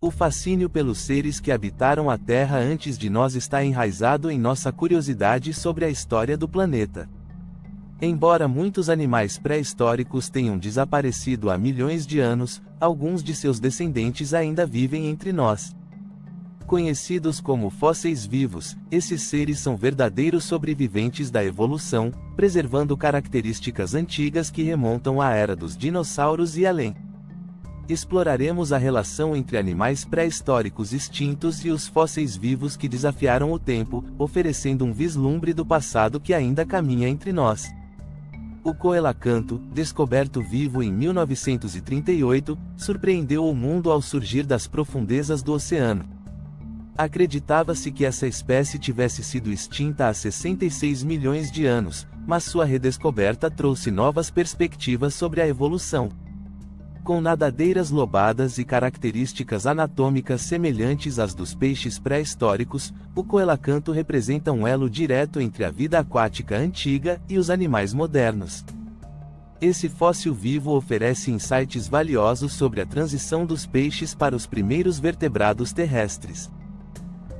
O fascínio pelos seres que habitaram a Terra antes de nós está enraizado em nossa curiosidade sobre a história do planeta. Embora muitos animais pré-históricos tenham desaparecido há milhões de anos, alguns de seus descendentes ainda vivem entre nós. Conhecidos como fósseis vivos, esses seres são verdadeiros sobreviventes da evolução, preservando características antigas que remontam à era dos dinossauros e além. Exploraremos a relação entre animais pré-históricos extintos e os fósseis vivos que desafiaram o tempo, oferecendo um vislumbre do passado que ainda caminha entre nós. O coelacanto, descoberto vivo em 1938, surpreendeu o mundo ao surgir das profundezas do oceano. Acreditava-se que essa espécie tivesse sido extinta há 66 milhões de anos, mas sua redescoberta trouxe novas perspectivas sobre a evolução. Com nadadeiras lobadas e características anatômicas semelhantes às dos peixes pré-históricos, o coelacanto representa um elo direto entre a vida aquática antiga e os animais modernos. Esse fóssil vivo oferece insights valiosos sobre a transição dos peixes para os primeiros vertebrados terrestres.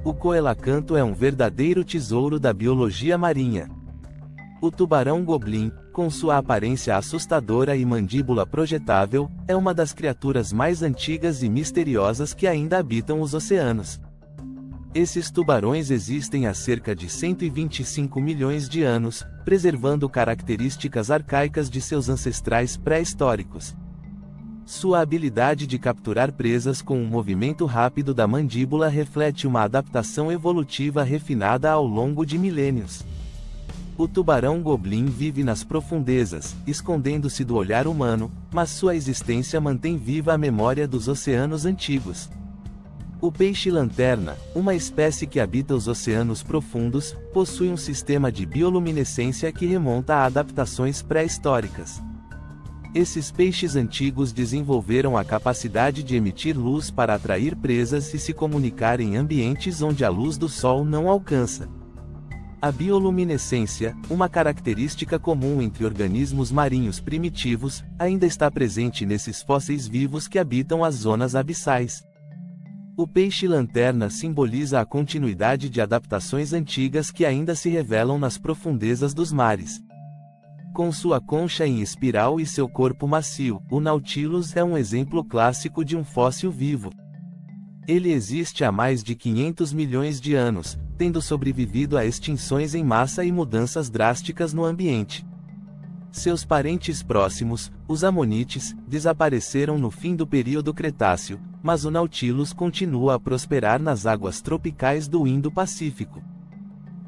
O coelacanto é um verdadeiro tesouro da biologia marinha. O tubarão goblin, com sua aparência assustadora e mandíbula projetável, é uma das criaturas mais antigas e misteriosas que ainda habitam os oceanos. Esses tubarões existem há cerca de 125 milhões de anos, preservando características arcaicas de seus ancestrais pré-históricos. Sua habilidade de capturar presas com um movimento rápido da mandíbula reflete uma adaptação evolutiva refinada ao longo de milênios. O tubarão goblin vive nas profundezas, escondendo-se do olhar humano, mas sua existência mantém viva a memória dos oceanos antigos. O peixe-lanterna, uma espécie que habita os oceanos profundos, possui um sistema de bioluminescência que remonta a adaptações pré-históricas. Esses peixes antigos desenvolveram a capacidade de emitir luz para atrair presas e se comunicar em ambientes onde a luz do sol não alcança. A bioluminescência, uma característica comum entre organismos marinhos primitivos, ainda está presente nesses fósseis vivos que habitam as zonas abissais. O peixe-lanterna simboliza a continuidade de adaptações antigas que ainda se revelam nas profundezas dos mares. Com sua concha em espiral e seu corpo macio, o Nautilus é um exemplo clássico de um fóssil vivo. Ele existe há mais de 500 milhões de anos, tendo sobrevivido a extinções em massa e mudanças drásticas no ambiente. Seus parentes próximos, os amonites, desapareceram no fim do período Cretáceo, mas o Nautilus continua a prosperar nas águas tropicais do Indo-Pacífico.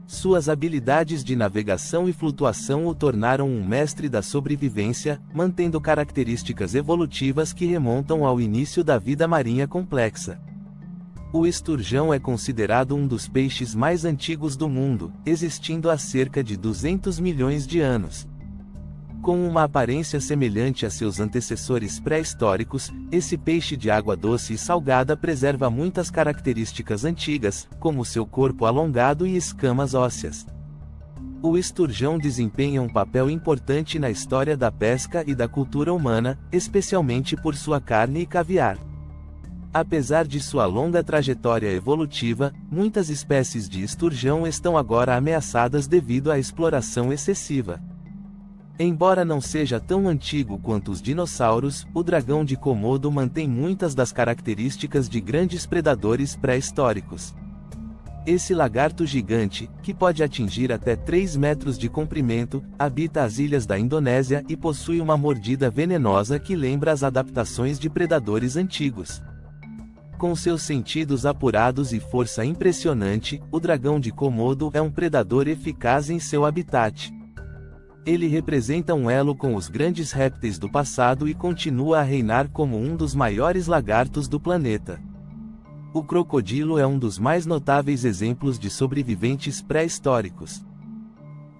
Suas habilidades de navegação e flutuação o tornaram um mestre da sobrevivência, mantendo características evolutivas que remontam ao início da vida marinha complexa. O esturjão é considerado um dos peixes mais antigos do mundo, existindo há cerca de 200 milhões de anos. Com uma aparência semelhante a seus antecessores pré-históricos, esse peixe de água doce e salgada preserva muitas características antigas, como seu corpo alongado e escamas ósseas. O esturjão desempenha um papel importante na história da pesca e da cultura humana, especialmente por sua carne e caviar. Apesar de sua longa trajetória evolutiva, muitas espécies de esturjão estão agora ameaçadas devido à exploração excessiva. Embora não seja tão antigo quanto os dinossauros, o dragão de Komodo mantém muitas das características de grandes predadores pré-históricos. Esse lagarto gigante, que pode atingir até 3 metros de comprimento, habita as ilhas da Indonésia e possui uma mordida venenosa que lembra as adaptações de predadores antigos. Com seus sentidos apurados e força impressionante, o dragão de Komodo é um predador eficaz em seu habitat. Ele representa um elo com os grandes répteis do passado e continua a reinar como um dos maiores lagartos do planeta. O crocodilo é um dos mais notáveis exemplos de sobreviventes pré-históricos.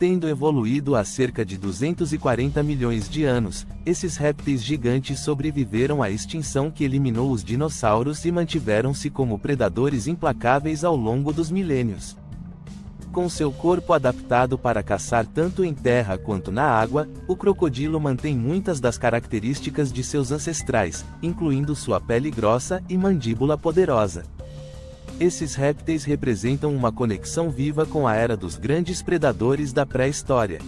Tendo evoluído há cerca de 240 milhões de anos, esses répteis gigantes sobreviveram à extinção que eliminou os dinossauros e mantiveram-se como predadores implacáveis ao longo dos milênios. Com seu corpo adaptado para caçar tanto em terra quanto na água, o crocodilo mantém muitas das características de seus ancestrais, incluindo sua pele grossa e mandíbula poderosa. Esses répteis representam uma conexão viva com a era dos grandes predadores da pré-história.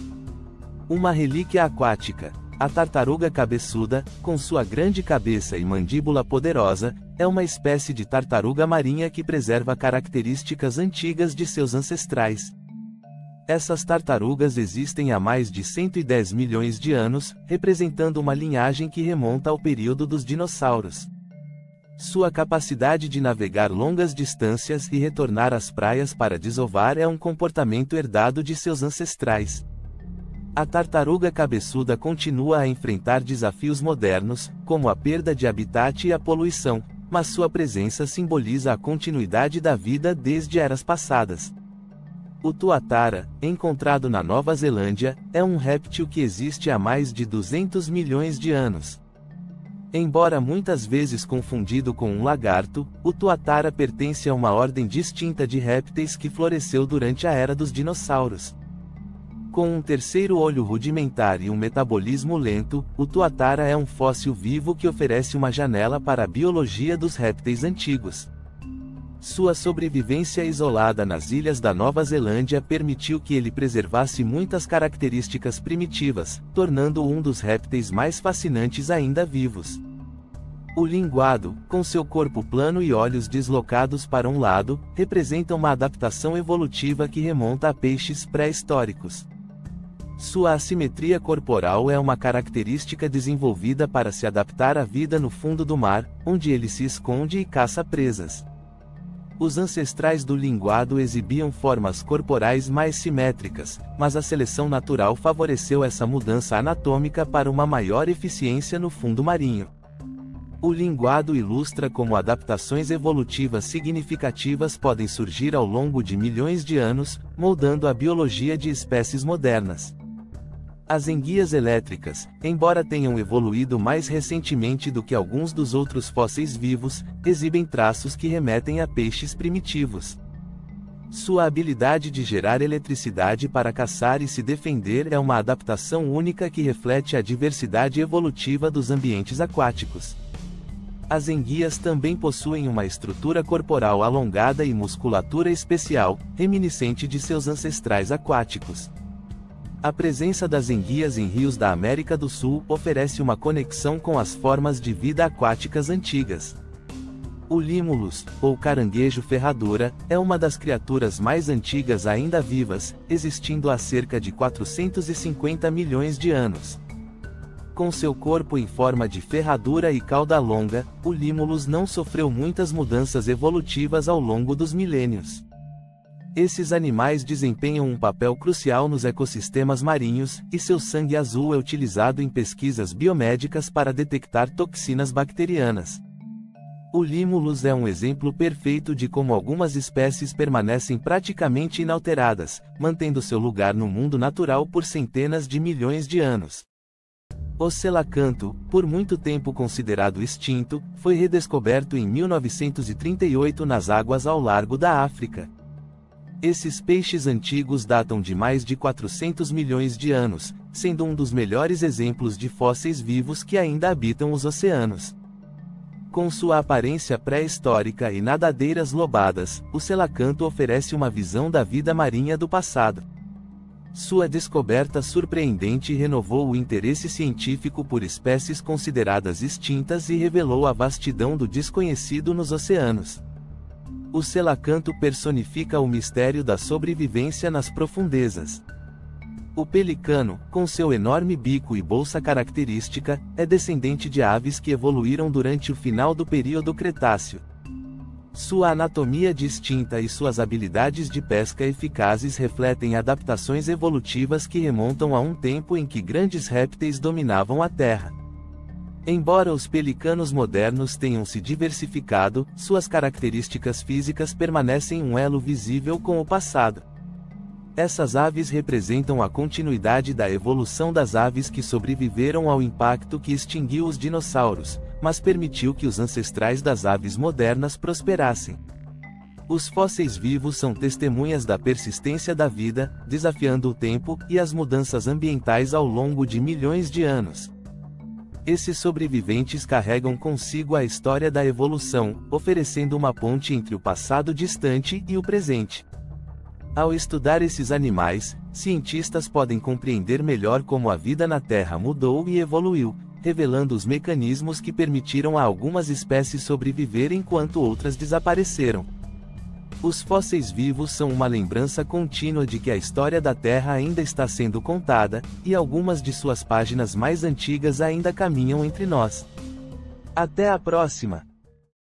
Uma relíquia aquática. A tartaruga cabeçuda, com sua grande cabeça e mandíbula poderosa, é uma espécie de tartaruga marinha que preserva características antigas de seus ancestrais. Essas tartarugas existem há mais de 110 milhões de anos, representando uma linhagem que remonta ao período dos dinossauros. Sua capacidade de navegar longas distâncias e retornar às praias para desovar é um comportamento herdado de seus ancestrais. A tartaruga cabeçuda continua a enfrentar desafios modernos, como a perda de habitat e a poluição, mas sua presença simboliza a continuidade da vida desde eras passadas. O tuatara, encontrado na Nova Zelândia, é um réptil que existe há mais de 200 milhões de anos. Embora muitas vezes confundido com um lagarto, o tuatara pertence a uma ordem distinta de répteis que floresceu durante a era dos dinossauros. Com um terceiro olho rudimentar e um metabolismo lento, o tuatara é um fóssil vivo que oferece uma janela para a biologia dos répteis antigos. Sua sobrevivência isolada nas ilhas da Nova Zelândia permitiu que ele preservasse muitas características primitivas, tornando-o um dos répteis mais fascinantes ainda vivos. O linguado, com seu corpo plano e olhos deslocados para um lado, representa uma adaptação evolutiva que remonta a peixes pré-históricos. Sua assimetria corporal é uma característica desenvolvida para se adaptar à vida no fundo do mar, onde ele se esconde e caça presas. Os ancestrais do linguado exibiam formas corporais mais simétricas, mas a seleção natural favoreceu essa mudança anatômica para uma maior eficiência no fundo marinho. O linguado ilustra como adaptações evolutivas significativas podem surgir ao longo de milhões de anos, moldando a biologia de espécies modernas. As enguias elétricas, embora tenham evoluído mais recentemente do que alguns dos outros fósseis vivos, exibem traços que remetem a peixes primitivos. Sua habilidade de gerar eletricidade para caçar e se defender é uma adaptação única que reflete a diversidade evolutiva dos ambientes aquáticos. As enguias também possuem uma estrutura corporal alongada e musculatura especial, reminiscente de seus ancestrais aquáticos. A presença das enguias em rios da América do Sul oferece uma conexão com as formas de vida aquáticas antigas. O Limulus, ou caranguejo ferradura, é uma das criaturas mais antigas ainda vivas, existindo há cerca de 450 milhões de anos. Com seu corpo em forma de ferradura e cauda longa, o Limulus não sofreu muitas mudanças evolutivas ao longo dos milênios. Esses animais desempenham um papel crucial nos ecossistemas marinhos, e seu sangue azul é utilizado em pesquisas biomédicas para detectar toxinas bacterianas. O Limulus é um exemplo perfeito de como algumas espécies permanecem praticamente inalteradas, mantendo seu lugar no mundo natural por centenas de milhões de anos. O selacanto, por muito tempo considerado extinto, foi redescoberto em 1938 nas águas ao largo da África. Esses peixes antigos datam de mais de 400 milhões de anos, sendo um dos melhores exemplos de fósseis vivos que ainda habitam os oceanos. Com sua aparência pré-histórica e nadadeiras lobadas, o selacanto oferece uma visão da vida marinha do passado. Sua descoberta surpreendente renovou o interesse científico por espécies consideradas extintas e revelou a vastidão do desconhecido nos oceanos. O selacanto personifica o mistério da sobrevivência nas profundezas. O pelicano, com seu enorme bico e bolsa característica, é descendente de aves que evoluíram durante o final do período Cretáceo. Sua anatomia distinta e suas habilidades de pesca eficazes refletem adaptações evolutivas que remontam a um tempo em que grandes répteis dominavam a Terra. Embora os pelicanos modernos tenham se diversificado, suas características físicas permanecem um elo visível com o passado. Essas aves representam a continuidade da evolução das aves que sobreviveram ao impacto que extinguiu os dinossauros, mas permitiu que os ancestrais das aves modernas prosperassem. Os fósseis vivos são testemunhas da persistência da vida, desafiando o tempo e as mudanças ambientais ao longo de milhões de anos. Esses sobreviventes carregam consigo a história da evolução, oferecendo uma ponte entre o passado distante e o presente. Ao estudar esses animais, cientistas podem compreender melhor como a vida na Terra mudou e evoluiu, revelando os mecanismos que permitiram a algumas espécies sobreviver enquanto outras desapareceram. Os fósseis vivos são uma lembrança contínua de que a história da Terra ainda está sendo contada, e algumas de suas páginas mais antigas ainda caminham entre nós. Até a próxima!